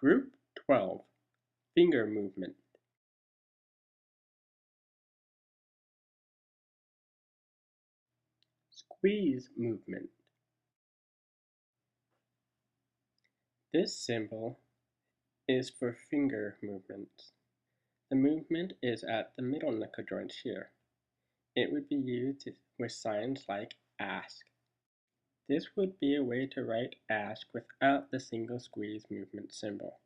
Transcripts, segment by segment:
Group 12, Finger Movement. Squeeze movement. This symbol is for finger movements. The movement is at the middle knuckle joint here. It would be used with signs like ask. This would be a way to write ask without the single squeeze movement symbol.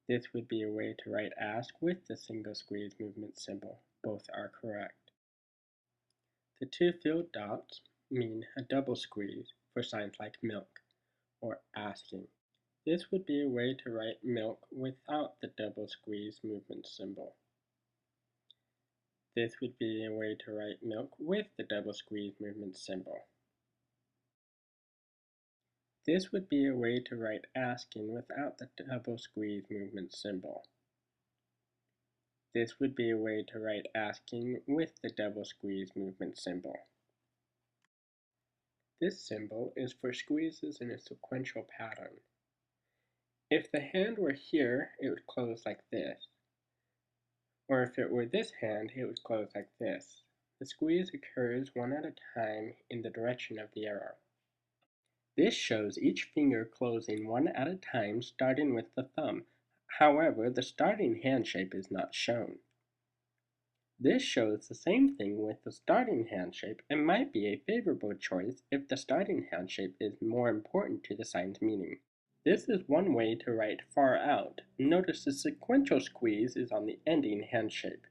This would be a way to write ask with the single squeeze movement symbol. Both are correct. The two filled dots mean a double squeeze for signs like milk or asking. This would be a way to write milk without the double squeeze movement symbol. This would be a way to write milk with the double squeeze movement symbol. This would be a way to write asking without the double squeeze movement symbol. This would be a way to write asking with the double squeeze movement symbol. This symbol is for squeezes in a sequential pattern. If the hand were here, it would close like this. Or if it were this hand, it would close like this. The squeeze occurs one at a time in the direction of the arrow. This shows each finger closing one at a time, starting with the thumb. However, the starting hand shape is not shown. This shows the same thing with the starting hand shape and might be a favorable choice if the starting hand shape is more important to the sign's meaning. This is one way to write far out. Notice the sequential squeeze is on the ending hand shape.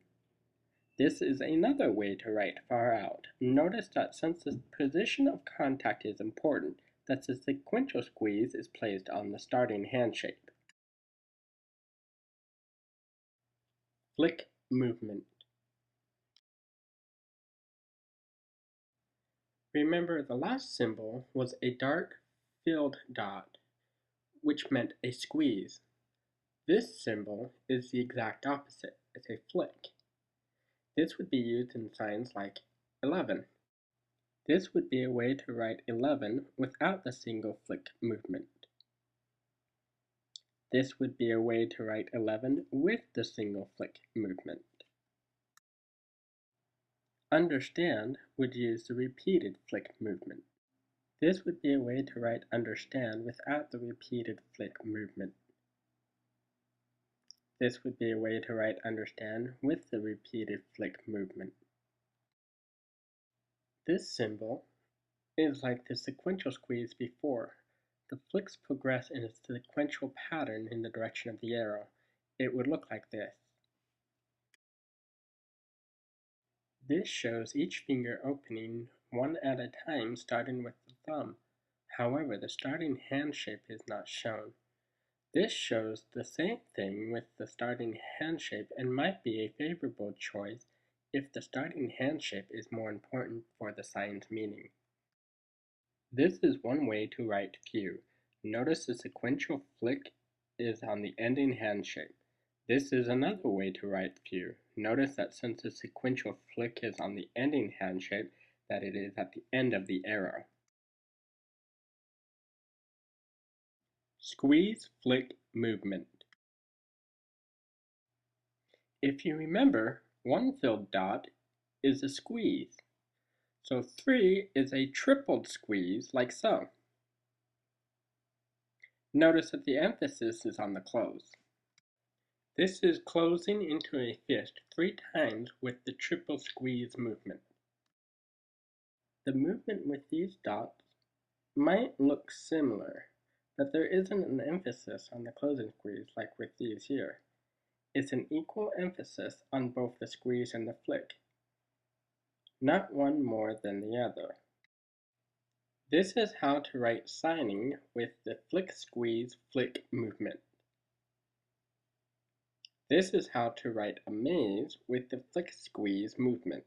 This is another way to write far out. Notice that since the position of contact is important, that the sequential squeeze is placed on the starting hand shape. Flick movement. Remember, the last symbol was a dark filled dot, which meant a squeeze. This symbol is the exact opposite. It's a flick. This would be used in signs like 11. This would be a way to write 11 without the single flick movement. This would be a way to write 11 with the single flick movement. Understand would use the repeated flick movement. This would be a way to write understand without the repeated flick movement. This would be a way to write understand with the repeated flick movement. This symbol is like the sequential squeeze before. The flicks progress in a sequential pattern in the direction of the arrow. It would look like this. This shows each finger opening one at a time, starting with the thumb. However, the starting hand shape is not shown. This shows the same thing with the starting hand shape and might be a favorable choice if the starting hand shape is more important for the sign's meaning. This is one way to write few. Notice the sequential flick is on the ending hand shape. This is another way to write few. Notice that since the sequential flick is on the ending hand shape, that it is at the end of the arrow. Squeeze flick movement. If you remember, one filled dot is a squeeze. So 3 is a tripled squeeze, like so. Notice that the emphasis is on the close. This is closing into a fist 3 times with the triple squeeze movement. The movement with these dots might look similar, but there isn't an emphasis on the closing squeeze like with these here. It's an equal emphasis on both the squeeze and the flick, not one more than the other. This is how to write signing with the flick squeeze flick movement. This is how to write amaze with the flick squeeze movement.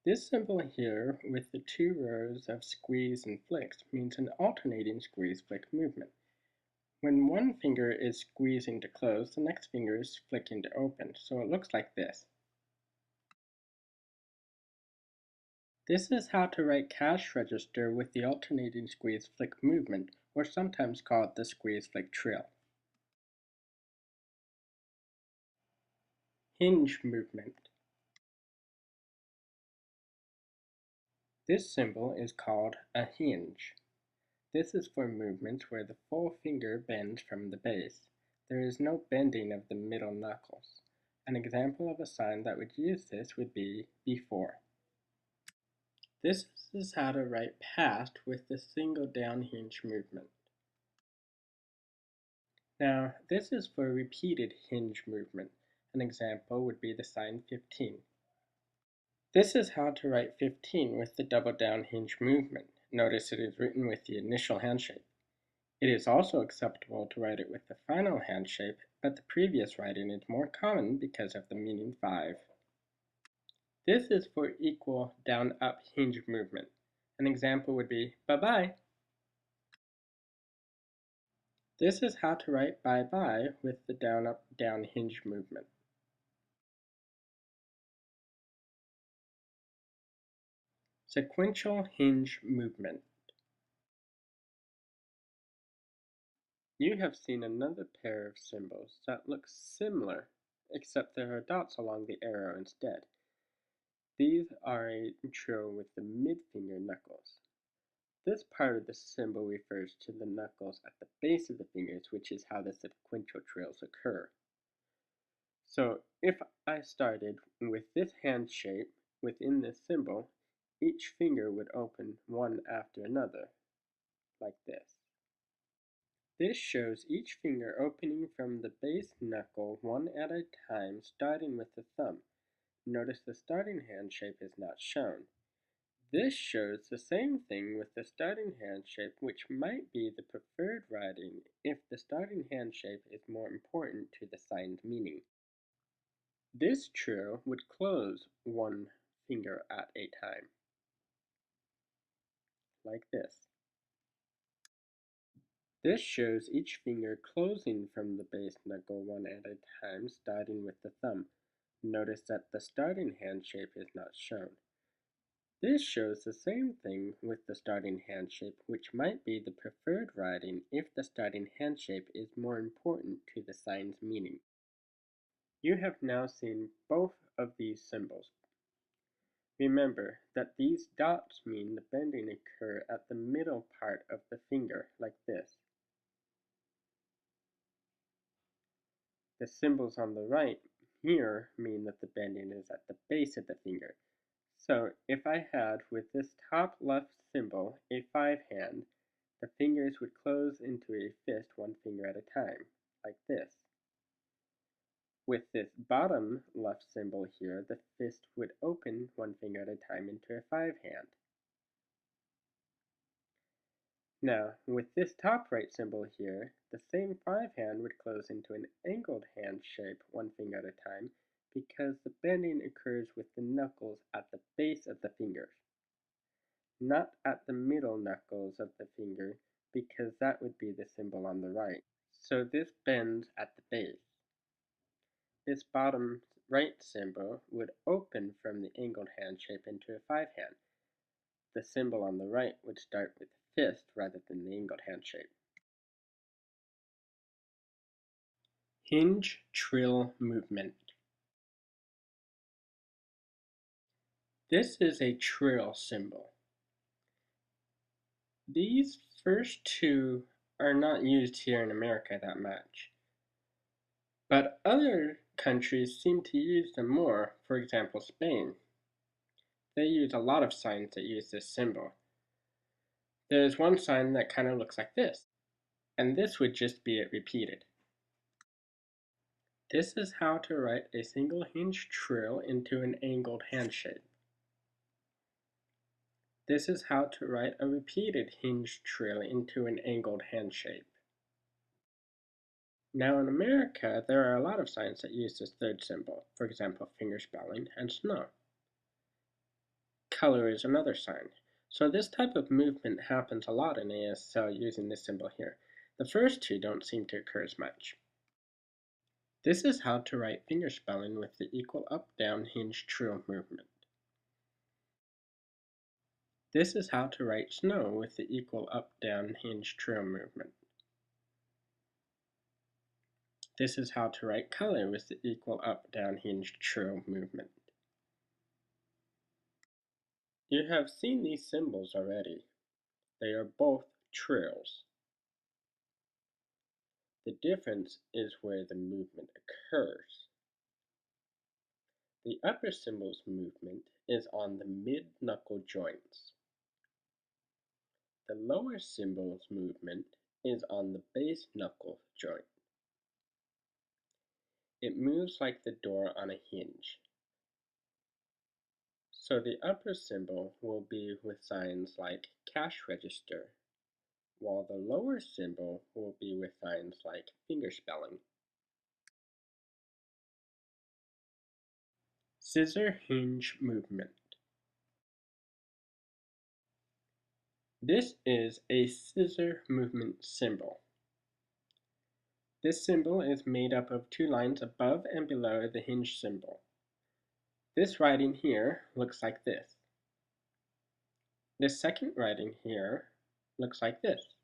This symbol here with the 2 rows of squeeze and flicks means an alternating squeeze flick movement. When one finger is squeezing to close, the next finger is flicking to open, so it looks like this. This is how to write cash register with the alternating squeeze flick movement, or sometimes called the squeeze flick trill. Hinge movement. This symbol is called a hinge. This is for movements where the full finger bends from the base. There is no bending of the middle knuckles. An example of a sign that would use this would be before. This is how to write past with the single down hinge movement. Now, this is for repeated hinge movement. An example would be the sign 15. This is how to write 15 with the double down hinge movement. Notice it is written with the initial hand shape. It is also acceptable to write it with the final hand shape, but the previous writing is more common because of the meaning 5. This is for equal down-up hinge movement. An example would be bye-bye. This is how to write bye-bye with the down-up down hinge movement. Sequential hinge movement. You have seen another pair of symbols that look similar, except there are dots along the arrow instead. These are a trill with the mid-finger knuckles. This part of the symbol refers to the knuckles at the base of the fingers, which is how the sequential trills occur. So if I started with this hand shape within this symbol, each finger would open one after another, like this. This shows each finger opening from the base knuckle one at a time, starting with the thumb. Notice the starting hand shape is not shown. This shows the same thing with the starting hand shape, which might be the preferred writing if the starting hand shape is more important to the signed meaning. This trill would close one finger at a time, like this. This shows each finger closing from the base knuckle one at a time, starting with the thumb. Notice that the starting hand shape is not shown. This shows the same thing with the starting hand shape, which might be the preferred writing if the starting hand shape is more important to the sign's meaning. You have now seen both of these symbols. Remember that these dots mean the bending occur at the middle part of the finger, like this. The symbols on the right here mean that the bending is at the base of the finger. So if I had with this top left symbol a 5 hand, the fingers would close into a fist one finger at a time, like this. With this bottom left symbol here, the fist would open one finger at a time into a 5 hand. Now, with this top right symbol here, the same 5 hand would close into an angled hand shape one finger at a time because the bending occurs with the knuckles at the base of the fingers, not at the middle knuckles of the finger because that would be the symbol on the right. So this bends at the base. This bottom right symbol would open from the angled hand shape into a 5 hand. The symbol on the right would start with the fist rather than the angled hand shape. Hinge trill movement. This is a trill symbol. These first two are not used here in America that much, but other countries seem to use them more, for example Spain. They use a lot of signs that use this symbol. There's one sign that kind of looks like this, and this would just be it repeated. This is how to write a single hinge trill into an angled hand shape. This is how to write a repeated hinge trill into an angled hand shape. Now in America, there are a lot of signs that use this third symbol, for example fingerspelling and snow. Color is another sign. So this type of movement happens a lot in ASL using this symbol here. The first two don't seem to occur as much. This is how to write fingerspelling with the equal up-down hinge trill movement. This is how to write snow with the equal up-down hinge trill movement. This is how to write color with the equal up-down hinge trill movement. You have seen these symbols already. They are both trills. The difference is where the movement occurs. The upper symbol's movement is on the mid-knuckle joints. The lower symbol's movement is on the base knuckle joint. It moves like the door on a hinge. So the upper symbol will be with signs like cash register, while the lower symbol will be with signs like fingerspelling. Scissor hinge movement. This is a scissor movement symbol. This symbol is made up of two lines above and below the hinge symbol. This writing here looks like this. This second writing here looks like this.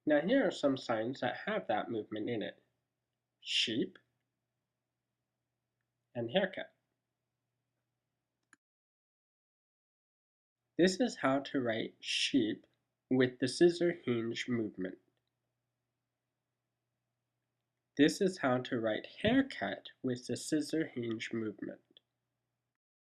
Now here are some signs that have that movement in it. Sheep and haircut. This is how to write sheep with the scissor hinge movement. This is how to write haircut with the scissor hinge movement.